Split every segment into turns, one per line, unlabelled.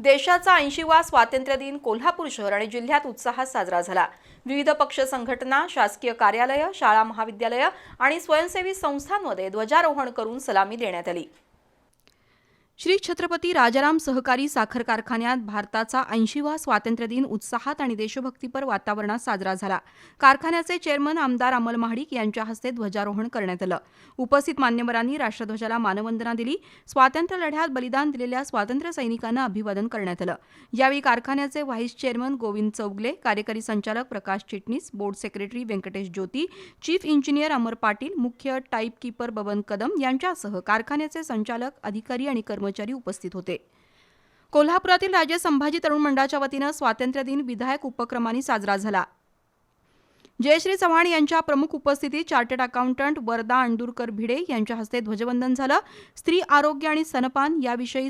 देशाचा 80वा स्वातंत्र्य दिन कोल्हापूर शहर आणि जिल्ह्यात उत्साहात साजरा झाला। विविध पक्ष संघटना, शासकीय कार्यालय, शाळा महाविद्यालय आणि स्वयंसेवी संस्थांमध्ये ध्वजारोहण करून सलामी देण्यात आली। श्री छत्रपती राजाराम सहकारी साखर कारखान्यात भारताचा 80वा स्वातंत्र्य दिन उत्साहात आणि देशभक्तीपर वातावरणात साजरा झाला। कारखान्याचे चेअरमन आमदार अमल महाडिक यांच्या हस्ते ध्वजारोहण करण्यात आलं। उपस्थित मान्यवरांनी राष्ट्रध्वजाला मानवंदना दिली। स्वातंत्र्य लढ्यात बलिदान दिलेल्या स्वातंत्र्य सैनिकांना अभिवादन करण्यात आलं। यावेळी कारखान्याचे व्हाईस चेअरमन गोविंद चौगले, कार्यकारी संचालक प्रकाश चिटणीस, बोर्ड सेक्रेटरी व्यंकटेश ज्योती, चीफ इंजिनियर अमर पाटील, मुख्य टाईप कीपर बबन कदम यांच्यासह कारखान्याचे संचालक, अधिकारी आणि कर्मचारी उपस्थित होते। कोल्हापुरातील राजे संभाजी तरुण मंडळाच्या वतीनं स्वातंत्र्य दिन विधायक उपक्रमांनी साजरा झाला। जयश्री चव्हाण यांच्या प्रमुख उपस्थितीत चार्टर्ड अकाउंटंट वरदा अंडुरकर भिडे यांच्या हस्ते ध्वजवंदन झालं। स्त्री आरोग्य आणि स्तनपान याविषयी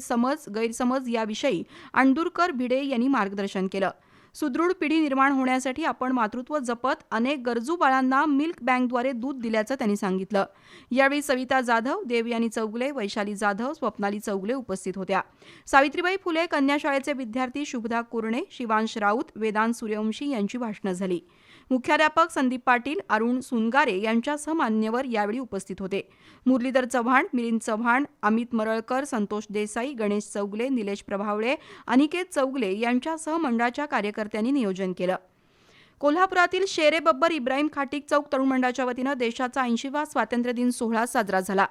गैरसमज याविषयी अंडुरकर भिडे यांनी मार्गदर्शन केलं। सुदृढ पिढी निर्माण होण्यासाठी आपण मातृत्व जपत अनेक गरजू बाळांना मिल्क बँकद्वारे दूध दिल्याचं त्यांनी सांगितलं। यावेळी सविता जाधव, देवयानी चौगले, वैशाली जाधव, स्वप्नाली चौगले उपस्थित होत्या। सावित्रीबाई फुले कन्या शाळेचे विद्यार्थी शुभदा कुरणे, शिवांश राऊत, वेदांत सूर्यवंशी यांची भाषणं झाली। मुख्याध्यापक संदीप पाटील, अरुण सुनगारे यांच्यासह मान्यवर यावेळी उपस्थित होते। मुरलीधर चव्हाण, मिलिंद चव्हाण, अमित मरळकर, संतोष देसाई, गणेश चौगले, निलेश प्रभावळे, अनिकेत चौगले यांच्यासह मंडळाच्या कार्यकर्त्यांनी नियोजन केलं। कोल्हापुरातील शेरे बब्बर इब्राहिम खाटीक चौक तरुण मंडळाच्या वतीनं देशाचा 80वा स्वातंत्र्य दिन सोहळा साजरा झाला।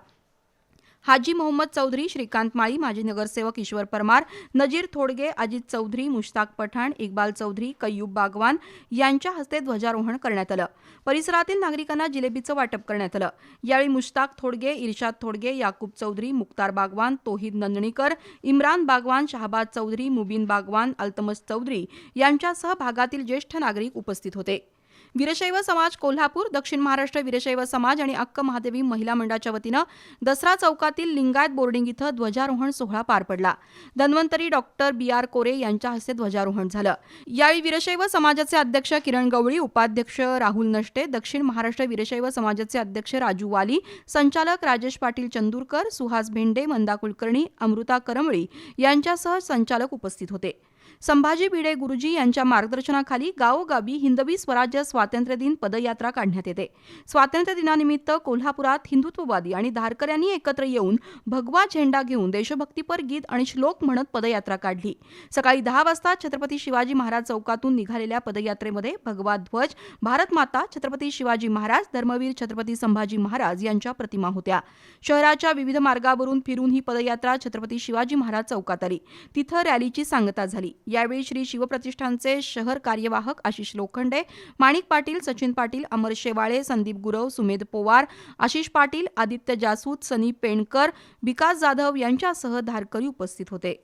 हाजी मोहम्मद चौधरी, श्रीकांत माळी, माजी नगरसेवक ईश्वर परमार, नजीर थोडगे, अजित चौधरी, मुश्ताक पठाण, इक्बाल चौधरी, कय्यूब बागवान यांच्या हस्ते ध्वजारोहण करण्यात आलं। परिसरातील नागरिकांना जिलेबीचं वाटप करण्यात आलं। यावेळी मुश्ताक थोडगे, इर्शाद थोडगे, याकूब चौधरी, मुक्तार बागवान, तोहीद नंदणीकर, इम्रान बागवान, शहाबाज चौधरी, मुबीन बागवान, अल्तमस चौधरी यांच्यासह भागातील ज्येष्ठ नागरिक उपस्थित होते। वीरशैव समाज कोल्हापूर, दक्षिण महाराष्ट्र वीरशैव समाज आणि अक्क महादेवी महिला मंडळाच्या वतीनं दसरा चौकातील लिंगायत बोर्डिंग इथं ध्वजारोहण सोहळा पार पडला। Dhanvantari doctor B R. कोरे यांच्या हस्ते ध्वजारोहण झालं। यावेळी वीरशैव समाजाचे अध्यक्ष किरण गवळी, उपाध्यक्ष राहुल नष्टे, दक्षिण महाराष्ट्र वीरशैव समाजाचे अध्यक्ष राजू वाली, संचालक राजेश पाटील चंदूरकर, सुहास भेंडे, मंदा कुलकर्णी, अमृता करमळी यांच्यासह संचालक उपस्थित होते। संभाजी भिडे गुरुजी यांच्या मार्गदर्शनाखाली गावोगावी हिंदवी स्वराज्य स्वातंत्र्य दिन पदयात्रा काढण्यात येते। स्वातंत्र्य दिनानिमित्त कोल्हापुरात हिंदुत्ववादी आणि धारकऱ्यांनी एकत्र येऊन भगवा झेंडा घेऊन देशभक्तीपर गीत आणि श्लोक म्हणत पदयात्रा काढली। सकाळी 10 वाजता छत्रपती शिवाजी महाराज चौकातून निघालेल्या पदयात्रेमध्ये भगवा ध्वज, भारत माता, छत्रपती शिवाजी महाराज, धर्मवीर छत्रपती संभाजी महाराज यांच्या प्रतिमा होत्या। शहराच्या विविध मार्गावरून फिरून ही पदयात्रा छत्रपती शिवाजी महाराज चौकात आली। तिथं रॅलीची सांगता झाली। यावेळी श्री शिवप्रतिष्ठानचे शहर कार्यवाहक आशिष लोखंडे, माणिक पाटील, सचिन पाटील, अमर शेवाळे, संदीप गुरव, सुमेध पोवार, आशिष पाटील, आदित्य जासूद, सनी पेणकर, विकास जाधव यांच्यासह धारकरी उपस्थित होते।